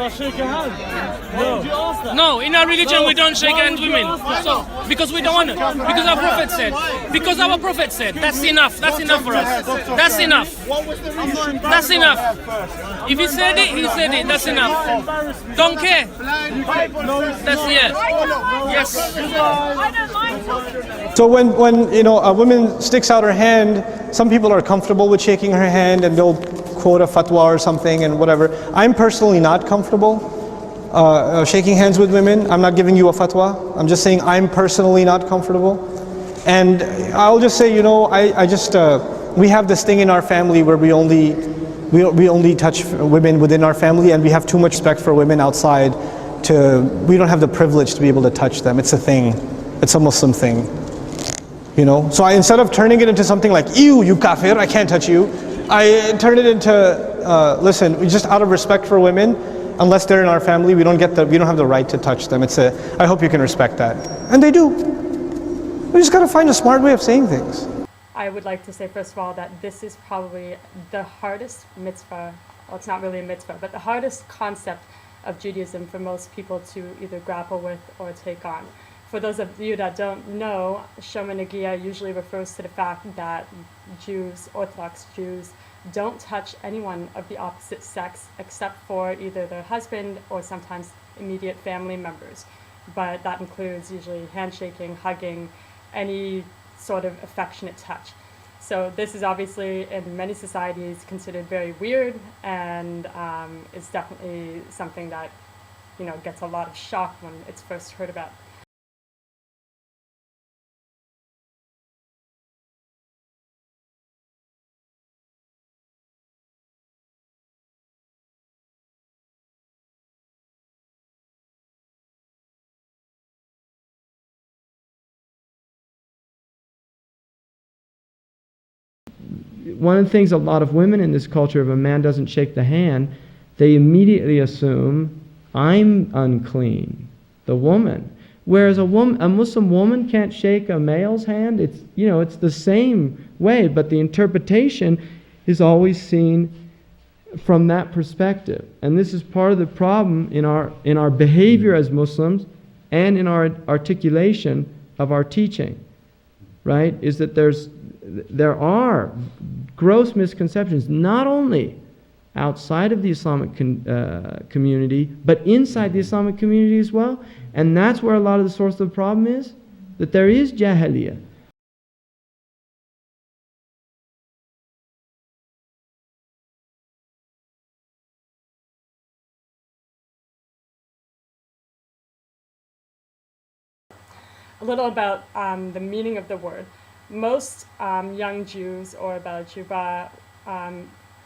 Should I shake your hand? No. Did you ask that? No, in our religion we don't shake hands with women. So, because we don't want to. Because our Prophet said. Because our Prophet said. That's enough. That's enough for us. That's enough. That's enough. If he said it, he said it. That's enough. Don't care. That's it. Yes. So when you know a woman sticks out her hand, some people are comfortable with shaking her hand and they'll quote a fatwa or something and whatever. I'm personally not comfortable shaking hands with women. I'm not giving you a fatwa. I'm just saying I'm personally not comfortable. And I'll just say, you know, we have this thing in our family where we only touch women within our family, and we have too much respect for women outside. We don't have the privilege to be able to touch them. It's a thing. It's a Muslim thing. You know, so instead of turning it into something like, ew, you kafir, I can't touch you, I turn it into, listen, just out of respect for women, unless they're in our family, we don't have the right to touch them. I hope you can respect that. And they do. We just got to find a smart way of saying things. I would like to say, first of all, that this is probably the hardest mitzvah, well, it's not really a mitzvah, but the hardest concept of Judaism for most people to either grapple with or take on. For those of you that don't know, Shomer Negiah usually refers to the fact that Jews, Orthodox Jews, don't touch anyone of the opposite sex except for either their husband or sometimes immediate family members. But that includes usually handshaking, hugging, any sort of affectionate touch. So this is obviously in many societies considered very weird, and is definitely something that, you know, gets a lot of shock when it's first heard about. One of the things a lot of women in this culture, if a man doesn't shake the hand, they immediately assume, I'm unclean, the woman. Whereas a Muslim woman can't shake a male's hand. It's, you know, it's the same way, but the interpretation is always seen from that perspective. And this is part of the problem in our behavior as Muslims and in our articulation of our teaching, right? Is that there are gross misconceptions, not only outside of the Islamic community, but inside the Islamic community as well. And that's where a lot of the source of the problem is, that there is jahiliyyah. A little about the meaning of the word. Most young Jews or Baljuba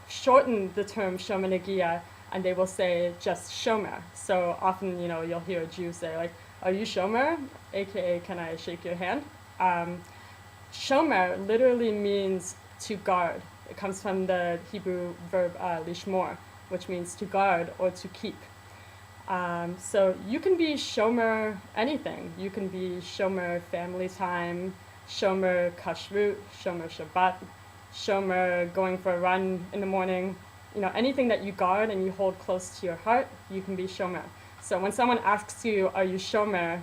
shorten the term Shomer Negiah, and they will say just Shomer. So often, you know, you'll hear a Jew say, like, are you Shomer? AKA, can I shake your hand? Shomer literally means to guard. It comes from the Hebrew verb lishmor, which means to guard or to keep. So you can be Shomer anything. You can be Shomer family time, Shomer kashrut, Shomer Shabbat, Shomer going for a run in the morning. You know, anything that you guard and you hold close to your heart, you can be Shomer. So when someone asks you, are you Shomer?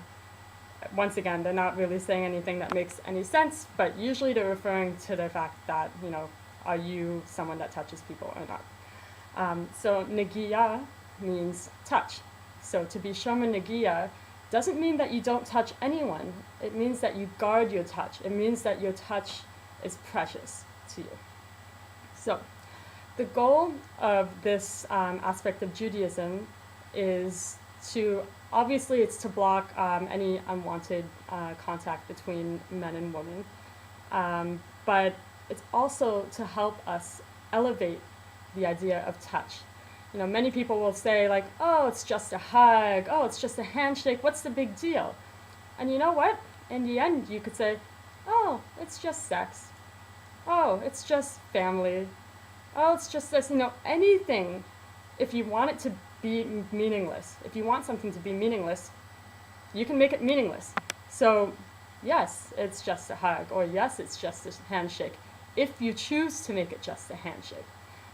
Once again, they're not really saying anything that makes any sense, but usually they're referring to the fact that, you know, are you someone that touches people or not? So Negiah means touch. So to be Shomer Negiah doesn't mean that you don't touch anyone. It means that you guard your touch. It means that your touch is precious to you. So the goal of this aspect of Judaism is to, obviously it's to block any unwanted contact between men and women, but it's also to help us elevate the idea of touch. You know, many people will say, like, oh, it's just a hug, oh, it's just a handshake, what's the big deal? And you know what? In the end, you could say, oh, it's just sex. Oh, it's just family. Oh, it's just this, you know, anything. If you want it to be meaningless, if you want something to be meaningless, you can make it meaningless. So, yes, it's just a hug, or yes, it's just a handshake, if you choose to make it just a handshake.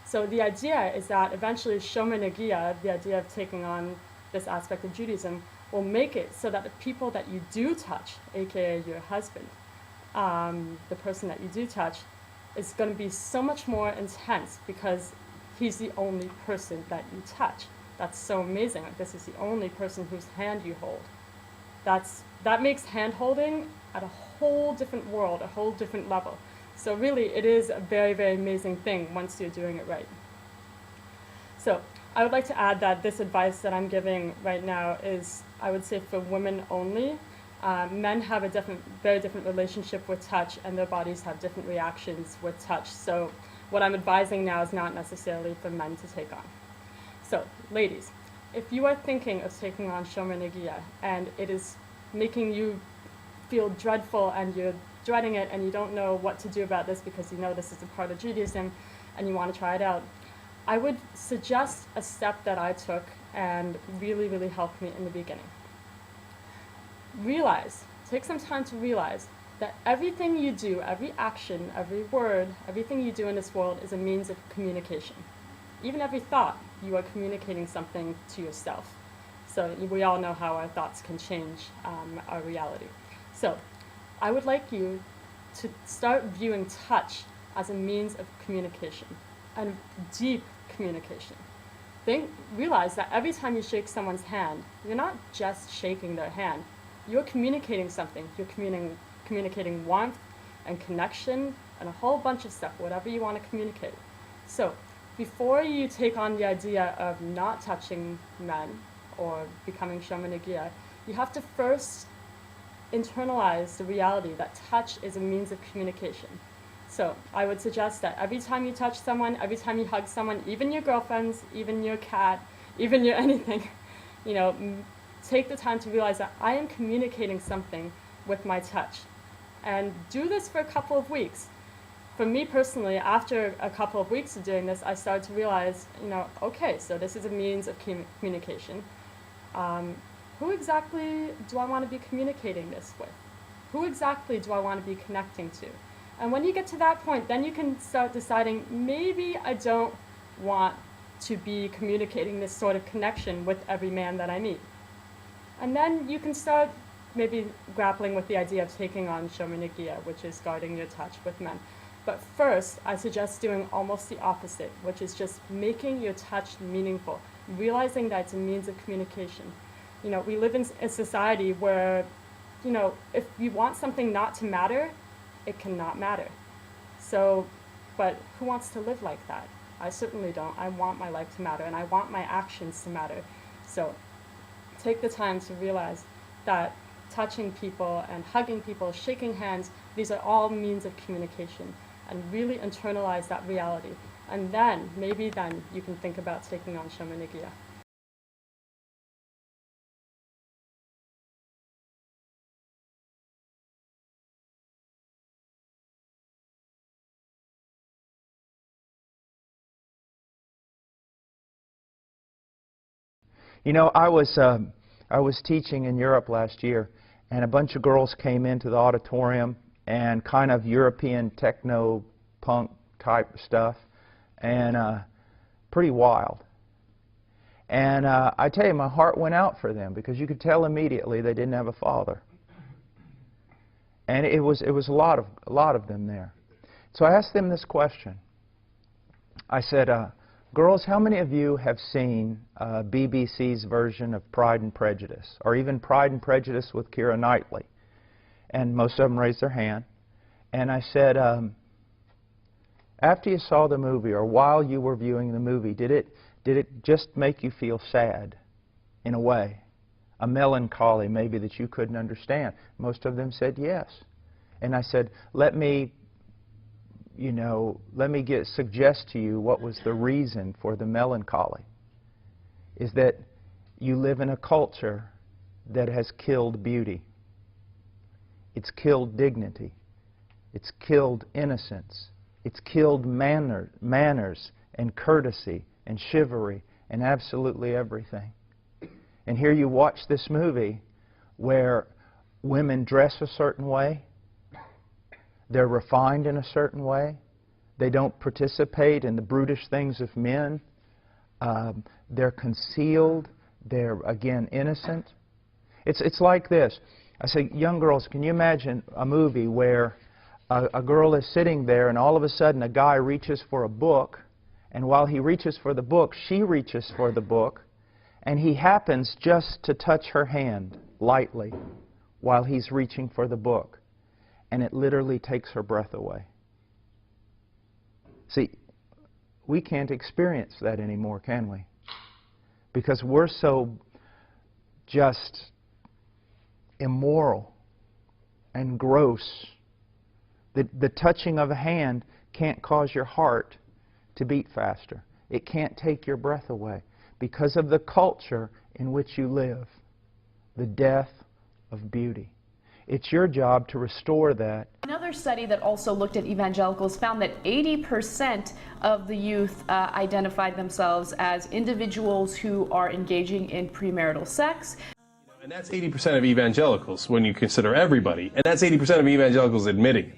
So the idea is that eventually Shomer Negiah, the idea of taking on this aspect of Judaism, will make it so that the people that you do touch, aka your husband, the person that you do touch, is going to be so much more intense because he's the only person that you touch. That's so amazing. Like, this is the only person whose hand you hold. That makes hand holding at a whole different world, a whole different level. So really, it is a very, very amazing thing once you're doing it right. So I would like to add that this advice that I'm giving right now is, I would say, for women only. Men have a very different relationship with touch, and their bodies have different reactions with touch. So what I'm advising now is not necessarily for men to take on. So, ladies, if you are thinking of taking on Shomer Negiah and it is making you feel dreadful and you're dreading it and you don't know what to do about this because you know this is a part of Judaism and you want to try it out, I would suggest a step that I took and really, really helped me in the beginning. Take some time to realize that everything you do, every action, every word, everything you do in this world is a means of communication. Even every thought, you are communicating something to yourself. So we all know how our thoughts can change our reality. So I would like you to start viewing touch as a means of communication, and deep communication. Realize that every time you shake someone's hand, you're not just shaking their hand, you're communicating something. You're communicating warmth and connection and a whole bunch of stuff, whatever you want to communicate. So before you take on the idea of not touching men or becoming Shomer Negiah, you have to first internalize the reality that touch is a means of communication. So I would suggest that every time you touch someone, every time you hug someone, even your girlfriends, even your cat, even your anything, take the time to realize that I am communicating something with my touch. And do this for a couple of weeks. For me personally, after a couple of weeks of doing this, I started to realize, okay, so this is a means of communication. Who exactly do I want to be communicating this with? Who exactly do I want to be connecting to? And when you get to that point, then you can start deciding, maybe I don't want to be communicating this sort of connection with every man that I meet. And then you can start maybe grappling with the idea of taking on Shomer Negiah, which is guarding your touch with men. But first, I suggest doing almost the opposite, which is just making your touch meaningful, realizing that it's a means of communication. We live in a society where, if you want something not to matter, it cannot matter. So, but who wants to live like that? I certainly don't. I want my life to matter, and I want my actions to matter. So take the time to realize that touching people and hugging people, shaking hands, these are all means of communication, and really internalize that reality. And then, maybe then, you can think about taking on Shomer Negiah. I was teaching in Europe last year, and a bunch of girls came into the auditorium and kind of European techno punk type stuff, and pretty wild. And I tell you, my heart went out for them because you could tell immediately they didn't have a father. And it was a lot of them there. So I asked them this question. I said, girls, how many of you have seen BBC's version of Pride and Prejudice, or even Pride and Prejudice with Keira Knightley? And most of them raised their hand. And I said, after you saw the movie, or while you were viewing the movie, did it just make you feel sad, in a way? A melancholy, maybe, that you couldn't understand? Most of them said yes. And I said, let me suggest to you what was the reason for the melancholy. Is that you live in a culture that has killed beauty. It's killed dignity. It's killed innocence. It's killed manners and courtesy and chivalry and absolutely everything. And here you watch this movie where women dress a certain way, they're refined in a certain way, They don't participate in the brutish things of men. They're concealed. They're, again, innocent. It's like this. I say, young girls, can you imagine a movie where a girl is sitting there and all of a sudden a guy reaches for a book, and while he reaches for the book, she reaches for the book, and he happens just to touch her hand lightly while he's reaching for the book, and it literally takes her breath away. See, we can't experience that anymore, can we? Because we're so just immoral and gross. The touching of a hand can't cause your heart to beat faster. It can't take your breath away because of the culture in which you live, the death of beauty. It's your job to restore that. Another study that also looked at evangelicals found that 80% of the youth identified themselves as individuals who are engaging in premarital sex. And that's 80% of evangelicals when you consider everybody. And that's 80% of evangelicals admitting it.